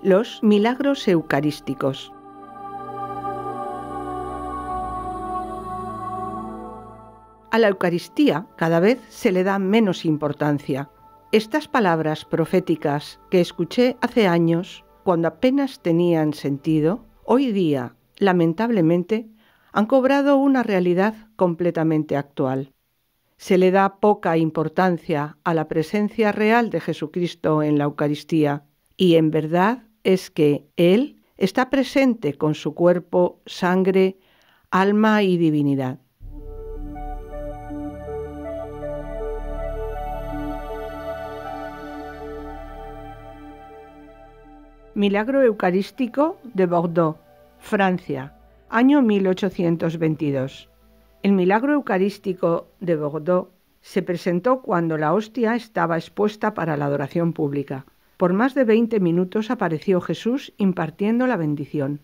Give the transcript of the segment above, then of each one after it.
Los milagros eucarísticos. A la Eucaristía cada vez se le da menos importancia. Estas palabras proféticas que escuché hace años, cuando apenas tenían sentido, hoy día, lamentablemente, han cobrado una realidad completamente actual. Se le da poca importancia a la presencia real de Jesucristo en la Eucaristía, y en verdad es que Él está presente con su cuerpo, sangre, alma y divinidad. Milagro Eucarístico de Bordeaux, Francia, año 1822. El milagro eucarístico de Bordeaux se presentó cuando la hostia estaba expuesta para la adoración pública. Por más de 20 minutos apareció Jesús impartiendo la bendición.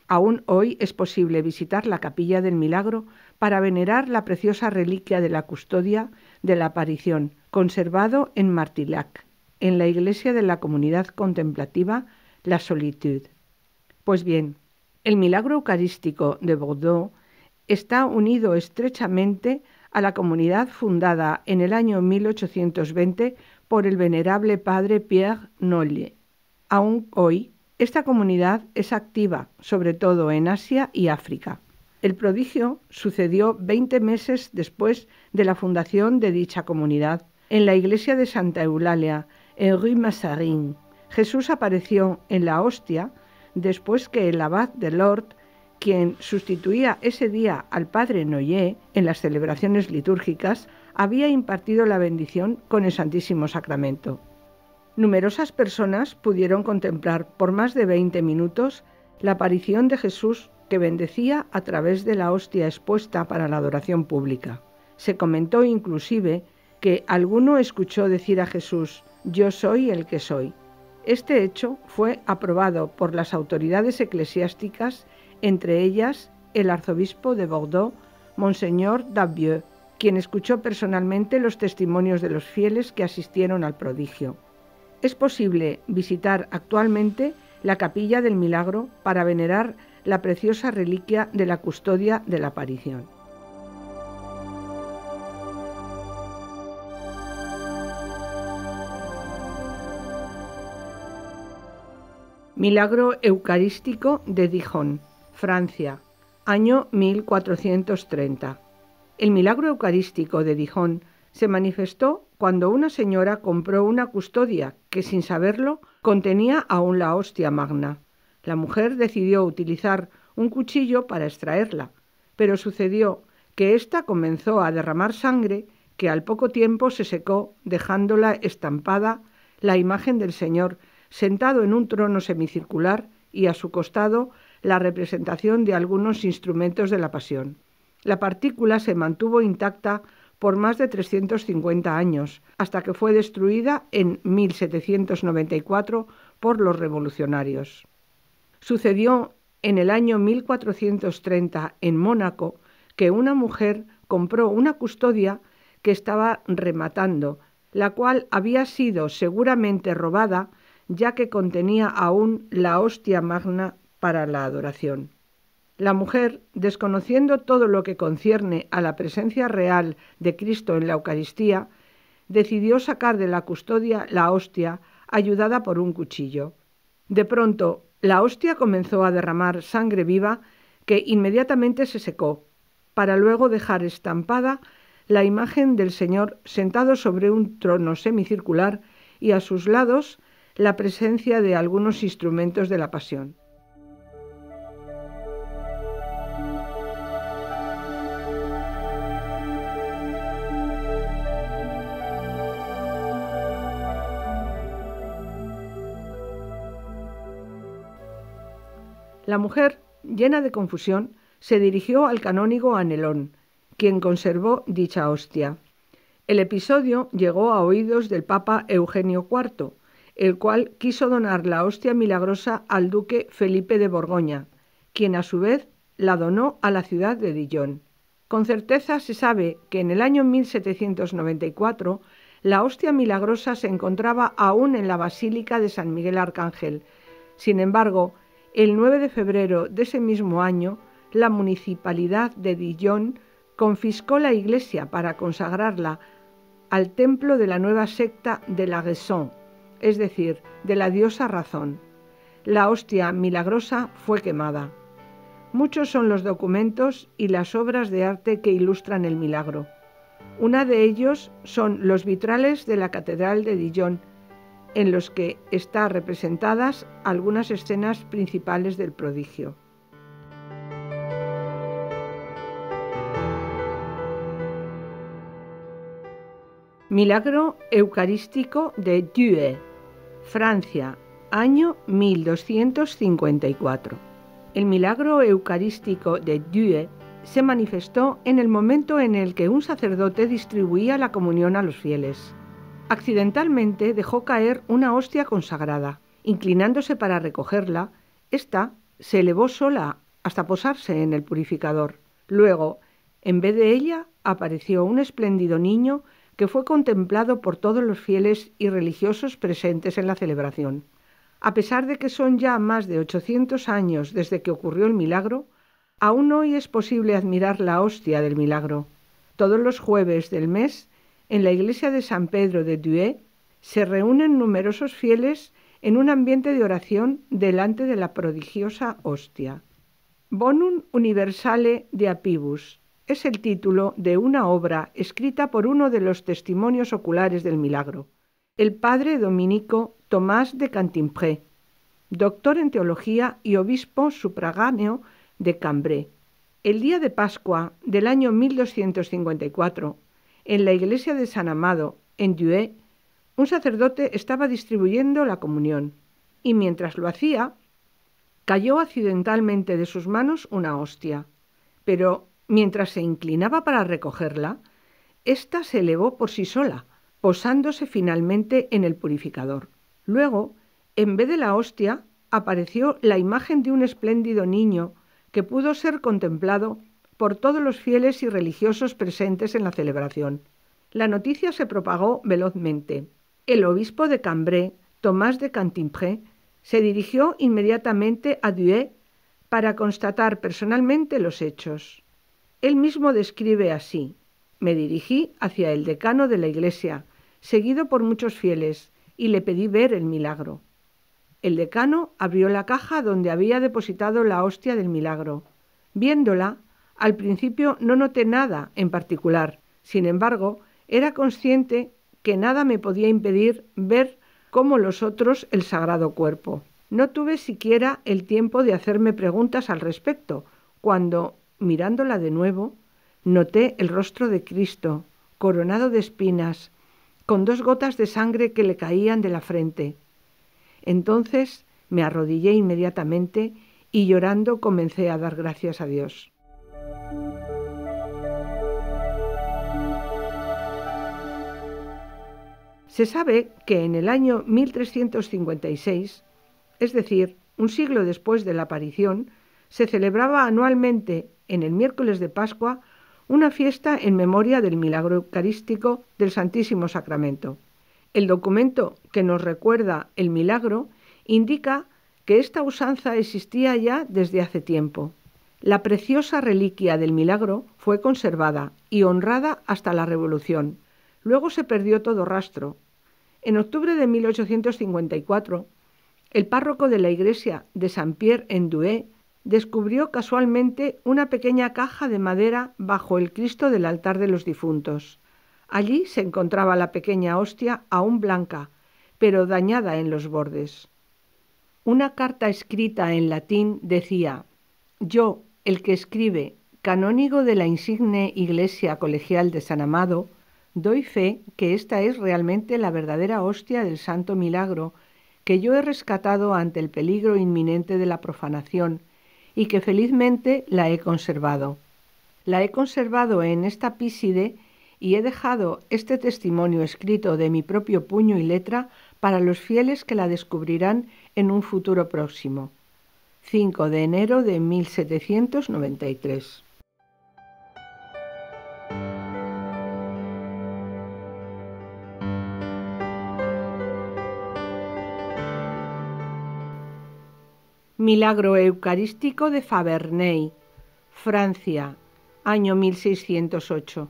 Aún hoy es posible visitar la capilla del milagro para venerar la preciosa reliquia de la custodia de la aparición, conservado en Martillac, en la iglesia de la comunidad contemplativa La Solitude. Pues bien, el milagro eucarístico de Bordeaux está unido estrechamente a la comunidad fundada en el año 1820 por el venerable padre Pierre Nollet. Aún hoy, esta comunidad es activa, sobre todo en Asia y África. El prodigio sucedió 20 meses después de la fundación de dicha comunidad, en la iglesia de Santa Eulalia, en Rue Mazarine. Jesús apareció en la hostia después que el abad de Lourdes, quien sustituía ese día al padre Nollet en las celebraciones litúrgicas, había impartido la bendición con el Santísimo Sacramento. Numerosas personas pudieron contemplar por más de 20 minutos la aparición de Jesús que bendecía a través de la hostia expuesta para la adoración pública. Se comentó inclusive que alguno escuchó decir a Jesús: «Yo soy el que soy». Este hecho fue aprobado por las autoridades eclesiásticas, entre ellas el arzobispo de Bordeaux, Monseñor Davieux, quien escuchó personalmente los testimonios de los fieles que asistieron al prodigio. Es posible visitar actualmente la Capilla del Milagro para venerar la preciosa reliquia de la custodia de la aparición. Milagro Eucarístico de Dijon, Francia, año 1430. El milagro eucarístico de Dijon se manifestó cuando una señora compró una custodia que, sin saberlo, contenía aún la hostia magna. La mujer decidió utilizar un cuchillo para extraerla, pero sucedió que ésta comenzó a derramar sangre que al poco tiempo se secó, dejándola estampada la imagen del Señor sentado en un trono semicircular y a su costado la representación de algunos instrumentos de la Pasión. La partícula se mantuvo intacta por más de 350 años, hasta que fue destruida en 1794 por los revolucionarios. Sucedió en el año 1430 en Mónaco que una mujer compró una custodia que estaba rematando, la cual había sido seguramente robada, ya que contenía aún la hostia magna para la adoración. La mujer, desconociendo todo lo que concierne a la presencia real de Cristo en la Eucaristía, decidió sacar de la custodia la hostia, ayudada por un cuchillo. De pronto, la hostia comenzó a derramar sangre viva que inmediatamente se secó, para luego dejar estampada la imagen del Señor sentado sobre un trono semicircular y a sus lados la presencia de algunos instrumentos de la Pasión. La mujer, llena de confusión, se dirigió al canónigo Anelón, quien conservó dicha hostia. El episodio llegó a oídos del Papa Eugenio IV, el cual quiso donar la hostia milagrosa al duque Felipe de Borgoña, quien a su vez la donó a la ciudad de Dijon. Con certeza se sabe que en el año 1794 la hostia milagrosa se encontraba aún en la Basílica de San Miguel Arcángel, Sin embargo, el 9 de febrero de ese mismo año, la municipalidad de Dijon confiscó la iglesia para consagrarla al templo de la nueva secta de la Raison, es decir, de la diosa Razón. La hostia milagrosa fue quemada. Muchos son los documentos y las obras de arte que ilustran el milagro. Una de ellos son los vitrales de la Catedral de Dijon, en los que están representadas algunas escenas principales del prodigio. Milagro eucarístico de Douai, Francia, año 1254. El milagro eucarístico de Douai se manifestó en el momento en el que un sacerdote distribuía la comunión a los fieles. Accidentalmente dejó caer una hostia consagrada. Inclinándose para recogerla, ésta se elevó sola hasta posarse en el purificador. Luego, en vez de ella, apareció un espléndido niño que fue contemplado por todos los fieles y religiosos presentes en la celebración. A pesar de que son ya más de 800 años desde que ocurrió el milagro, aún hoy es posible admirar la hostia del milagro. Todos los jueves del mes, en la iglesia de San Pedro de Douai, se reúnen numerosos fieles en un ambiente de oración delante de la prodigiosa hostia. Bonum Universale de Apibus es el título de una obra escrita por uno de los testimonios oculares del milagro, el padre dominico Tomás de Cantimpré, doctor en teología y obispo sufragáneo de Cambrai. El día de Pascua del año 1254, en la iglesia de San Amado, en Douai, un sacerdote estaba distribuyendo la comunión y mientras lo hacía, cayó accidentalmente de sus manos una hostia, pero mientras se inclinaba para recogerla, ésta se elevó por sí sola, posándose finalmente en el purificador. Luego, en vez de la hostia, apareció la imagen de un espléndido niño que pudo ser contemplado por todos los fieles y religiosos presentes en la celebración. La noticia se propagó velozmente. El obispo de Cambrai, Tomás de Cantimpré, se dirigió inmediatamente a Douai para constatar personalmente los hechos. Él mismo describe así: me dirigí hacia el decano de la iglesia, seguido por muchos fieles, y le pedí ver el milagro. El decano abrió la caja donde había depositado la hostia del milagro. Viéndola, al principio no noté nada en particular. Sin embargo, era consciente que nada me podía impedir ver como los otros el sagrado cuerpo. No tuve siquiera el tiempo de hacerme preguntas al respecto, cuando, mirándola de nuevo, noté el rostro de Cristo, coronado de espinas, con 2 gotas de sangre que le caían de la frente. Entonces me arrodillé inmediatamente y llorando comencé a dar gracias a Dios. Se sabe que en el año 1356, es decir, un siglo después de la aparición, se celebraba anualmente, en el miércoles de Pascua, una fiesta en memoria del milagro eucarístico del Santísimo Sacramento. El documento que nos recuerda el milagro indica que esta usanza existía ya desde hace tiempo. La preciosa reliquia del milagro fue conservada y honrada hasta la Revolución. Luego se perdió todo rastro. En octubre de 1854, el párroco de la iglesia de Saint-Pierre en Douai descubrió casualmente una pequeña caja de madera bajo el Cristo del altar de los difuntos. Allí se encontraba la pequeña hostia aún blanca, pero dañada en los bordes. Una carta escrita en latín decía: yo, el que escribe, canónigo de la insigne iglesia colegial de San Amado, doy fe que esta es realmente la verdadera hostia del santo milagro que yo he rescatado ante el peligro inminente de la profanación y que felizmente la he conservado. La he conservado en esta píside y he dejado este testimonio escrito de mi propio puño y letra para los fieles que la descubrirán en un futuro próximo. 5 de enero de 1793. Milagro Eucarístico de Faberney, Francia, año 1608.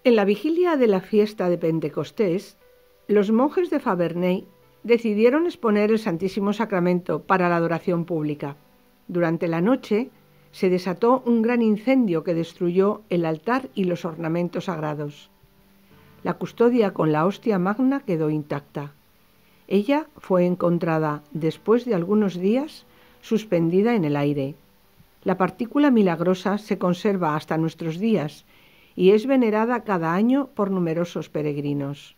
En la vigilia de la fiesta de Pentecostés, los monjes de Faberney decidieron exponer el Santísimo Sacramento para la adoración pública. Durante la noche se desató un gran incendio que destruyó el altar y los ornamentos sagrados. La custodia con la hostia magna quedó intacta. Ella fue encontrada después de algunos días suspendida en el aire. La partícula milagrosa se conserva hasta nuestros días y es venerada cada año por numerosos peregrinos.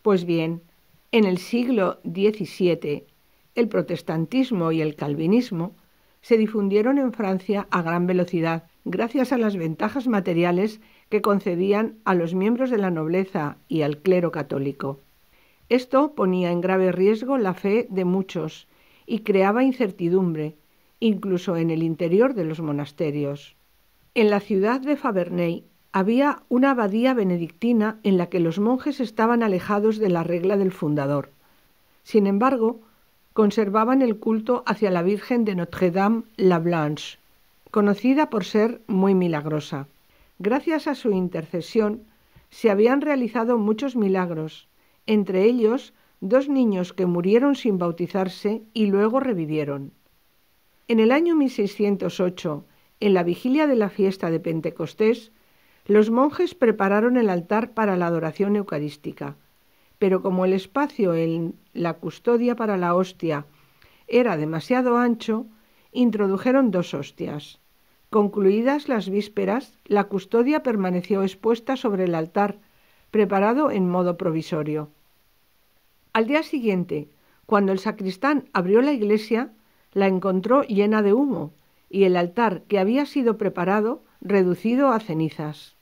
Pues bien, en el siglo XVII, el protestantismo y el calvinismo se difundieron en Francia a gran velocidad, gracias a las ventajas materiales que concedían a los miembros de la nobleza y al clero católico. Esto ponía en grave riesgo la fe de muchos y creaba incertidumbre, incluso en el interior de los monasterios. En la ciudad de Faberney había una abadía benedictina en la que los monjes estaban alejados de la regla del fundador. Sin embargo, conservaban el culto hacia la Virgen de Notre-Dame-la-Blanche, conocida por ser muy milagrosa. Gracias a su intercesión se habían realizado muchos milagros, entre ellos 2 niños que murieron sin bautizarse y luego revivieron. En el año 1608, en la vigilia de la fiesta de Pentecostés, los monjes prepararon el altar para la adoración eucarística, pero como el espacio en la custodia para la hostia era demasiado ancho, introdujeron 2 hostias. Concluidas las vísperas, la custodia permaneció expuesta sobre el altar, preparado en modo provisorio. Al día siguiente, cuando el sacristán abrió la iglesia, la encontró llena de humo y el altar que había sido preparado reducido a cenizas.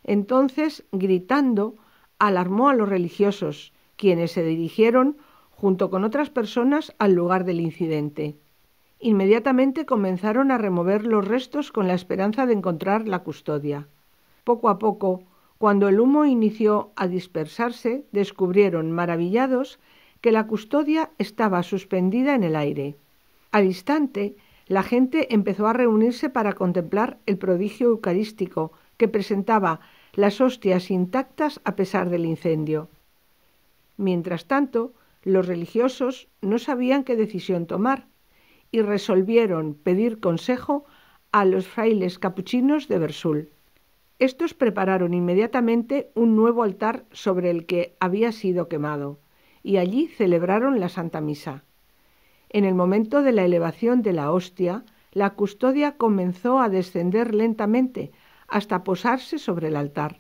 Entonces, gritando, alarmó a los religiosos, quienes se dirigieron, junto con otras personas, al lugar del incidente. Inmediatamente comenzaron a remover los restos con la esperanza de encontrar la custodia. Poco a poco, cuando el humo inició a dispersarse, descubrieron, maravillados, que la custodia estaba suspendida en el aire. Al instante, la gente empezó a reunirse para contemplar el prodigio eucarístico que presentaba las hostias intactas a pesar del incendio. Mientras tanto, los religiosos no sabían qué decisión tomar y resolvieron pedir consejo a los frailes capuchinos de Versul. Estos prepararon inmediatamente un nuevo altar sobre el que había sido quemado, y allí celebraron la Santa Misa. En el momento de la elevación de la hostia, la custodia comenzó a descender lentamente hasta posarse sobre el altar.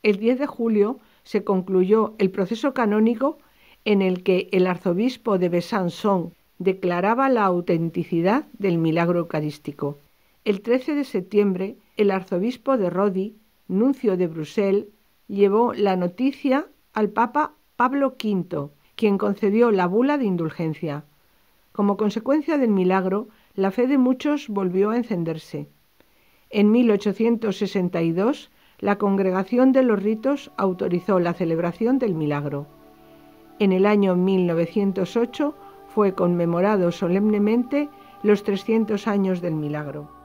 El 10 de julio se concluyó el proceso canónico en el que el arzobispo de Besançon declaraba la autenticidad del milagro eucarístico. El 13 de septiembre, el arzobispo de Rodi, nuncio de Bruselas, llevó la noticia al Papa Pablo V, quien concedió la bula de indulgencia. Como consecuencia del milagro, la fe de muchos volvió a encenderse. En 1862, la Congregación de los Ritos autorizó la celebración del milagro. En el año 1908 fue conmemorado solemnemente los 300 años del milagro.